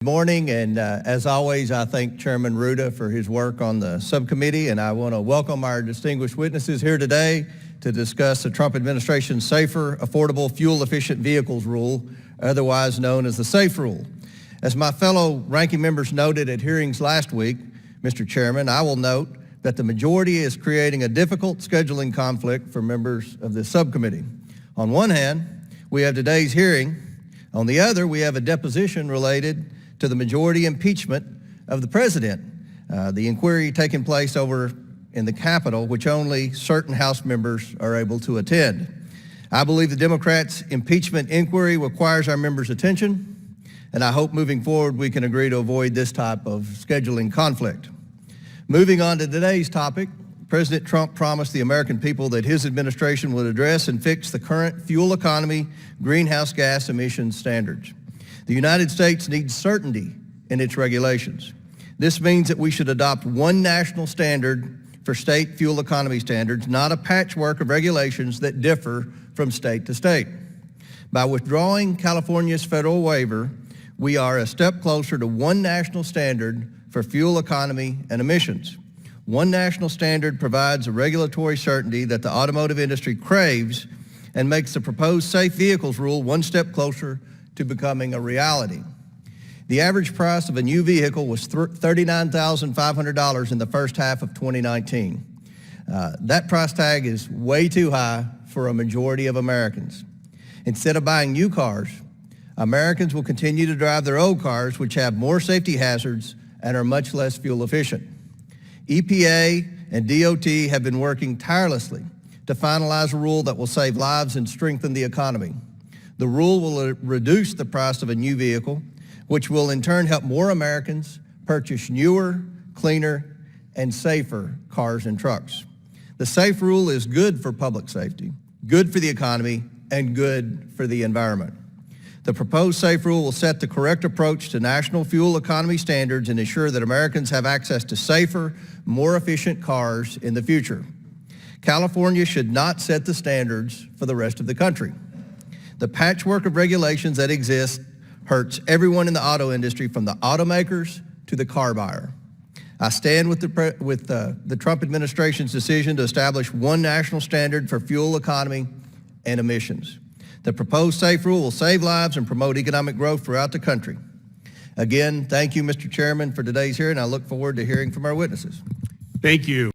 Good morning, and as always, I thank Chairman Ruda for his work on the subcommittee, and I want to welcome our distinguished witnesses here today to discuss the Trump administration's Safer, Affordable, Fuel-Efficient Vehicles Rule, otherwise known as the SAFE Rule. As my fellow ranking members noted at hearings last week, Mr. Chairman, I will note that the majority is creating a difficult scheduling conflict for members of this subcommittee. On one hand, we have today's hearing. On the other, we have a deposition related to the majority impeachment of the president, the inquiry taking place over in the Capitol, which only certain House members are able to attend. I believe the Democrats' impeachment inquiry requires our members' attention, and I hope moving forward we can agree to avoid this type of scheduling conflict. Moving on to today's topic, President Trump promised the American people that his administration would address and fix the current fuel economy greenhouse gas emissions standards. The United States needs certainty in its regulations. This means that we should adopt one national standard for state fuel economy standards, not a patchwork of regulations that differ from state to state. By withdrawing California's federal waiver, we are a step closer to one national standard for fuel economy and emissions. One national standard provides a regulatory certainty that the automotive industry craves and makes the proposed Safe Vehicles Rule one step closer to becoming a reality. The average price of a new vehicle was $39,500 in the first half of 2019. That price tag is way too high for a majority of Americans. Instead of buying new cars, Americans will continue to drive their old cars, which have more safety hazards and are much less fuel efficient. EPA and DOT have been working tirelessly to finalize a rule that will save lives and strengthen the economy. The rule will reduce the price of a new vehicle, which will in turn help more Americans purchase newer, cleaner, and safer cars and trucks. The SAFE rule is good for public safety, good for the economy, and good for the environment. The proposed SAFE rule will set the correct approach to national fuel economy standards and ensure that Americans have access to safer, more efficient cars in the future. California should not set the standards for the rest of the country. The patchwork of regulations that exist hurts everyone in the auto industry, from the automakers to the car buyer. I stand with the Trump administration's decision to establish one national standard for fuel economy and emissions. The proposed SAFE rule will save lives and promote economic growth throughout the country. Again, thank you, Mr. Chairman, for today's hearing. I look forward to hearing from our witnesses. Thank you.